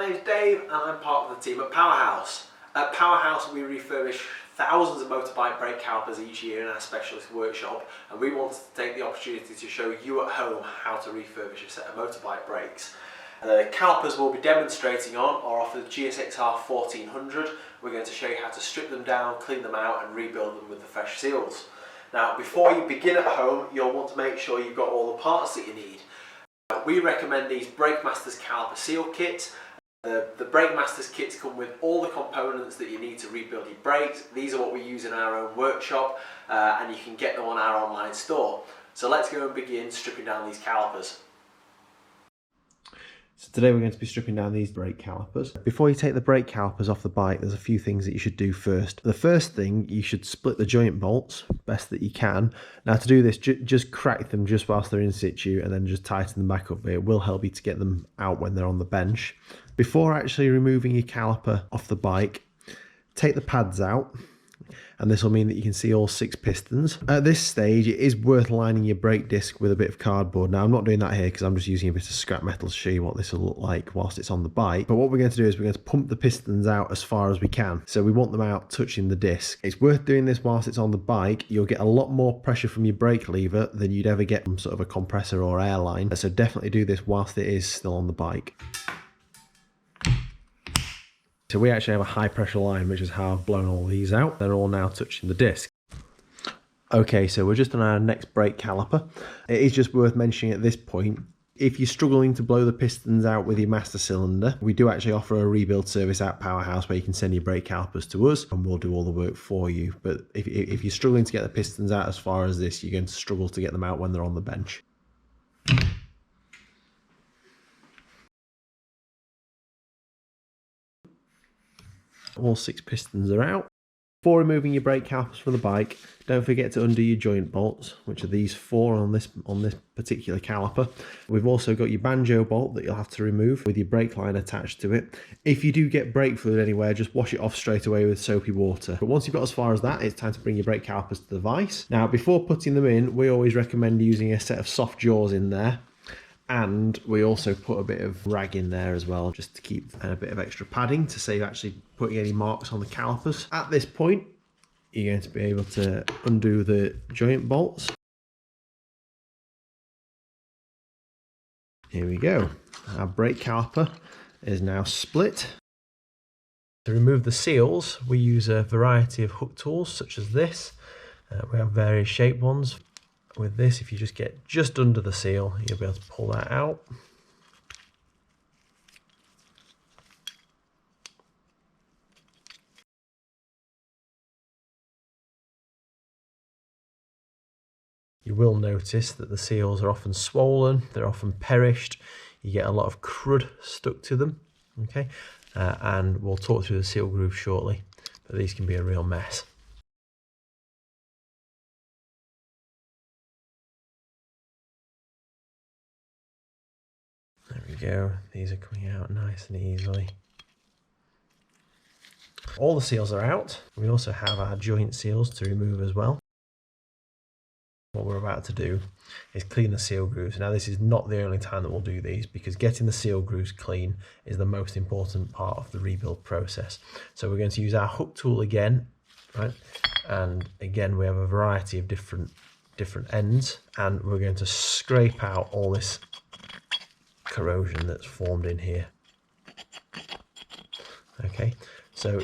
my name's Dave and I'm part of the team at Powerhouse. At Powerhouse we refurbish thousands of motorbike brake calipers each year in our specialist workshop, and we wanted to take the opportunity to show you at home how to refurbish a set of motorbike brakes. The calipers we'll be demonstrating on are off the GSXR 1400. We're going to show you how to strip them down, clean them out and rebuild them with the fresh seals. Now before you begin at home, you'll want to make sure you've got all the parts that you need. We recommend these Brake Masters caliper seal kits. The Brake Masters kits come with all the components that you need to rebuild your brakes. These are what we use in our own workshop, and you can get them on our online store. So let's go and begin stripping down these calipers. So today we're going to be stripping down these brake calipers. Before you take the brake calipers off the bike, there's a few things that you should do first. The first thing, you should split the joint bolts best that you can. Now to do this, just crack them just whilst they're in situ and then just tighten them back up. It will help you to get them out when they're on the bench. Before actually removing your caliper off the bike, take the pads out. And this will mean that you can see all 6 pistons. At this stage, it is worth lining your brake disc with a bit of cardboard. Now, I'm not doing that here because I'm just using a bit of scrap metal to show you what this will look like whilst it's on the bike. But what we're going to do is we're going to pump the pistons out as far as we can. So we want them out touching the disc. It's worth doing this whilst it's on the bike. You'll get a lot more pressure from your brake lever than you'd ever get from sort of a compressor or airline. So definitely do this whilst it is still on the bike. So we actually have a high pressure line, which is how I've blown all these out. They're all now touching the disc. Okay, so we're just on our next brake caliper. It is just worth mentioning at this point, if you're struggling to blow the pistons out with your master cylinder, we do actually offer a rebuild service at Powerhouse where you can send your brake calipers to us and we'll do all the work for you. But if you're struggling to get the pistons out as far as this, you're going to struggle to get them out when they're on the bench. All 6 pistons are out. Before removing your brake calipers from the bike, don't forget to undo your joint bolts, which are these 4 on this particular caliper. We've also got your banjo bolt that you'll have to remove with your brake line attached to it. If you do get brake fluid anywhere, just wash it off straight away with soapy water. But once you've got as far as that, it's time to bring your brake calipers to the vise. Now, before putting them in, we always recommend using a set of soft jaws in there. And we also put a bit of rag in there as well, just to keep a bit of extra padding to save actually putting any marks on the calipers. At this point, you're going to be able to undo the joint bolts. Here we go. Our brake caliper is now split. To remove the seals, we use a variety of hook tools such as this. We have various shaped ones. With this, if you just get just under the seal, you'll be able to pull that out. You will notice that the seals are often swollen, they're often perished, you get a lot of crud stuck to them, okay? And we'll talk through the seal grooves shortly, but these can be a real mess. There we go, these are coming out nice and easily. All the seals are out. We also have our joint seals to remove as well. What we're about to do is clean the seal grooves. Now this is not the only time that we'll do these, because getting the seal grooves clean is the most important part of the rebuild process. So we're going to use our hook tool again, right? And again, we have a variety of different ends, and we're going to scrape out all this corrosion that's formed in here. Okay, so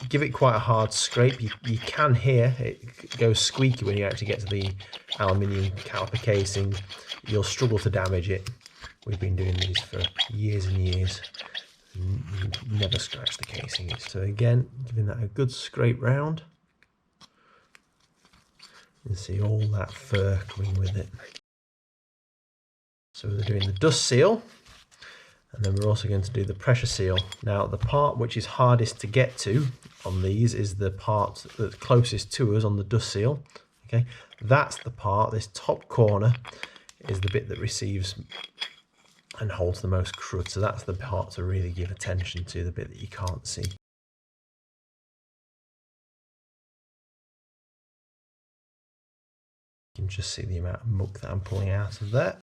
give it quite a hard scrape. You can hear it goes squeaky when you actually get to the aluminium caliper casing. You'll struggle to damage it. We've been doing these for years and years. You never scratch the casing. So again, giving that a good scrape round. You see all that fur coming with it. So we're doing the dust seal, and then we're also going to do the pressure seal. Now the part which is hardest to get to on these is the part that's closest to us on the dust seal. Okay, that's the part, this top corner is the bit that receives and holds the most crud. So that's the part to really give attention to, the bit that you can't see. You can just see the amount of muck that I'm pulling out of there.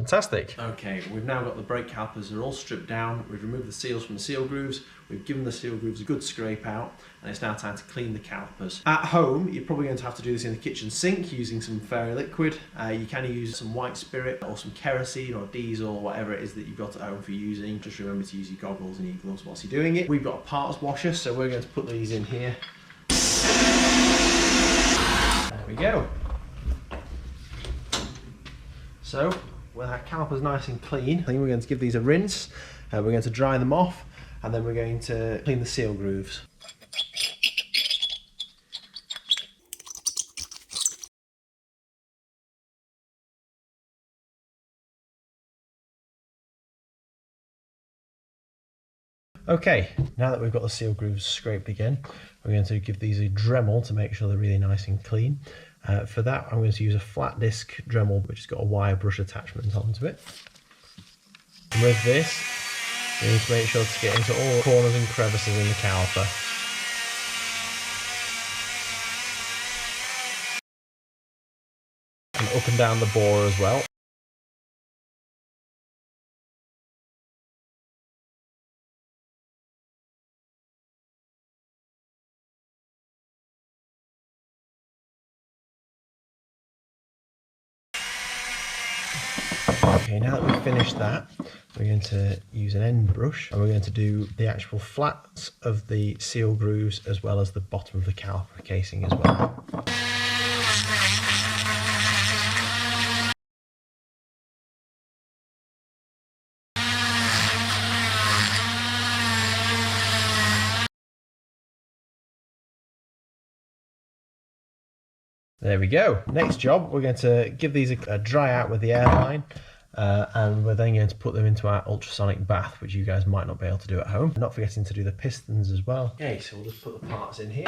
Fantastic. Okay, we've now got the brake calipers, they're all stripped down. We've removed the seals from the seal grooves. We've given the seal grooves a good scrape out, and it's now time to clean the calipers. At home, you're probably going to have to do this in the kitchen sink using some fairy liquid. You can use some white spirit or some kerosene or diesel or whatever it is that you've got at home for using. Just remember to use your goggles and your gloves whilst you're doing it. We've got a parts washer, so we're going to put these in here. There we go. So, with our calipers nice and clean, I think we're going to give these a rinse. We're going to dry them off, and then we're going to clean the seal grooves. Okay, now that we've got the seal grooves scraped again, we're going to give these a Dremel to make sure they're really nice and clean. For that, I'm going to use a flat disc Dremel which has got a wire brush attachment onto it. And with this, we need to make sure to get into all corners and crevices in the caliper. And up and down the bore as well. Okay, now that we've finished that, we're going to use an end brush and we're going to do the actual flats of the seal grooves as well as the bottom of the caliper casing as well. There we go. Next job, we're going to give these a dry out with the airline. And we're then going to put them into our ultrasonic bath, which you guys might not be able to do at home. Not forgetting to do the pistons as well. Okay, so we'll just put the parts in here.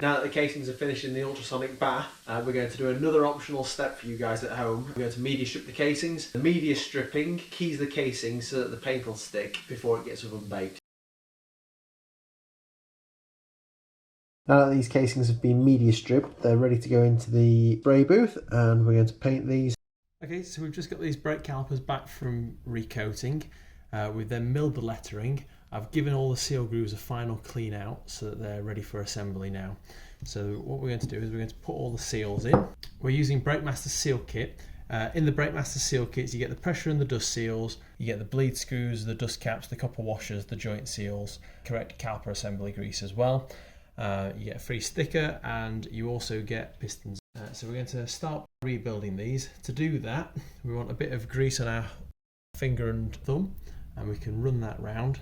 Now that the casings are finished in the ultrasonic bath, we're going to do another optional step for you guys at home. We're going to media strip the casings. The media stripping keys the casings so that the paint will stick before it gets oven baked. Now that these casings have been media stripped, they're ready to go into the spray booth and we're going to paint these. Okay, so we've just got these brake calipers back from recoating. We've then milled the lettering. I've given all the seal grooves a final clean out so that they're ready for assembly now. So what we're going to do is we're going to put all the seals in. We're using BrakeMaster seal kit. In the BrakeMaster seal kits you get the pressure and the dust seals, you get the bleed screws, the dust caps, the copper washers, the joint seals, correct caliper assembly grease as well. You get a free sticker and you also get pistons. So we're going to start rebuilding these. To do that, we want a bit of grease on our finger and thumb, and we can run that round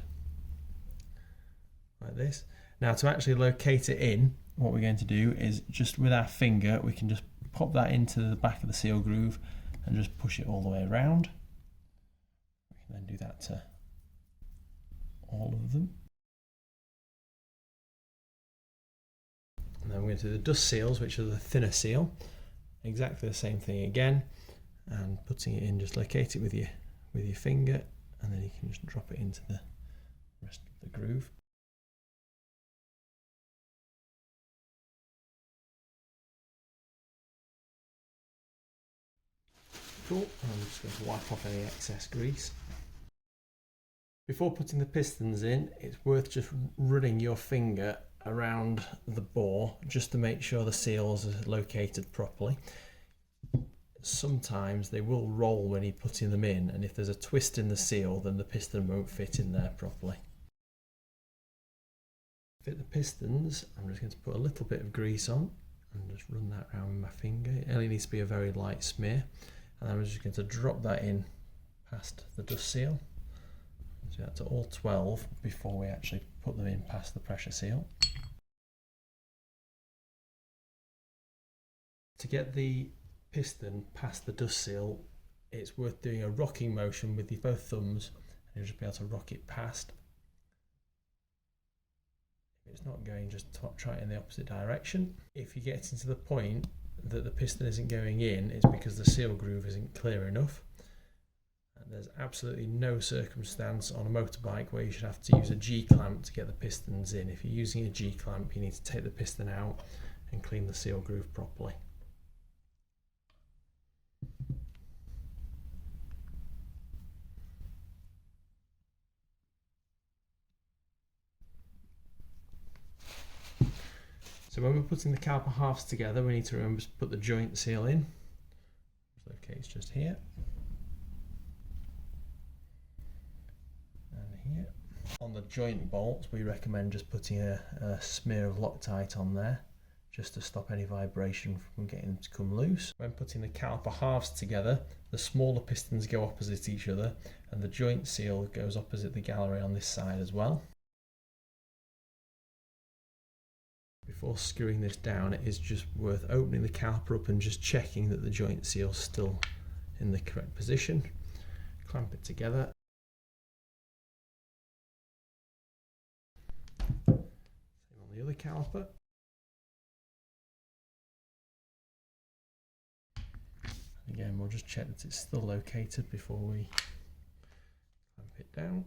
like this. Now to actually locate it in, what we're going to do is just with our finger, we can just pop that into the back of the seal groove and just push it all the way around. We can then do that to all of them. And then we're going to do the dust seals, which are the thinner seal. Exactly the same thing again, and putting it in, just locate it with your finger, and then you can just drop it into the rest of the groove. Cool, and I'm just going to wipe off any excess grease. Before putting the pistons in, it's worth just running your finger around the bore just to make sure the seals are located properly. Sometimes they will roll when you're putting them in, and if there's a twist in the seal then the piston won't fit in there properly. Fit the pistons, I'm just going to put a little bit of grease on and just run that around with my finger. It only needs to be a very light smear, and I'm just going to drop that in past the dust seal. So that's all 12 before we actually put them in past the pressure seal. To get the piston past the dust seal, it's worth doing a rocking motion with your both thumbs, and you'll just be able to rock it past. If it's not going, just try it in the opposite direction. If you get into the point that the piston isn't going in, it's because the seal groove isn't clear enough. And there's absolutely no circumstance on a motorbike where you should have to use a G-clamp to get the pistons in. If you're using a G-clamp, you need to take the piston out and clean the seal groove properly. So when we're putting the caliper halves together, we need to remember to put the joint seal in. Okay, it's just here. And here. On the joint bolts, we recommend just putting a smear of Loctite on there, just to stop any vibration from getting them to come loose. When putting the caliper halves together, the smaller pistons go opposite each other, and the joint seal goes opposite the gallery on this side as well. Before screwing this down, it is just worth opening the caliper up and just checking that the joint seal's still in the correct position. Clamp it together. Same on the other caliper. Again, we'll just check that it's still located before we clamp it down.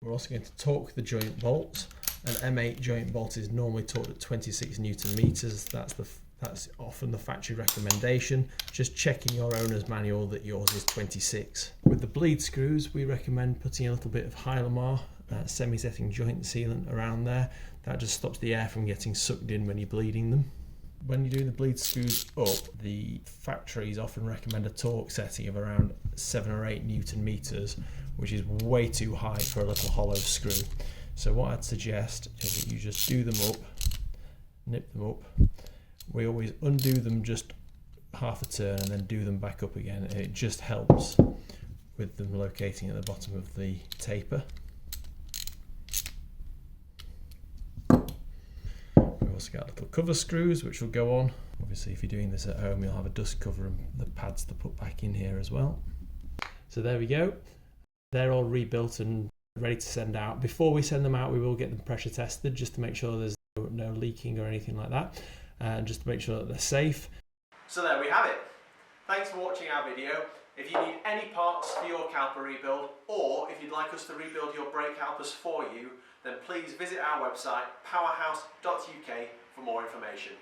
We're also going to torque the joint bolts. An M8 joint bolt is normally torqued at 26 Newton meters. That's often the factory recommendation. Just checking your owner's manual that yours is 26. With the bleed screws, we recommend putting a little bit of Hylamar semi-setting joint sealant around there. That just stops the air from getting sucked in when you're bleeding them. When you're doing the bleed screws up, the factories often recommend a torque setting of around 7 or 8 Newton meters, which is way too high for a little hollow screw. So what I'd suggest is that you just do them up, nip them up. We always undo them just half a turn and then do them back up again. It just helps with them locating at the bottom of the taper. We've also got little cover screws which will go on. Obviously if you're doing this at home, you'll have a dust cover and the pads to put back in here as well. So there we go. They're all rebuilt and ready to send out. Before we send them out, we will get them pressure tested just to make sure there's no leaking or anything like that, and just to make sure that they're safe. So there we have it. Thanks for watching our video. If you need any parts for your caliper rebuild, or if you'd like us to rebuild your brake calipers for you, then please visit our website powerhouse.uk for more information.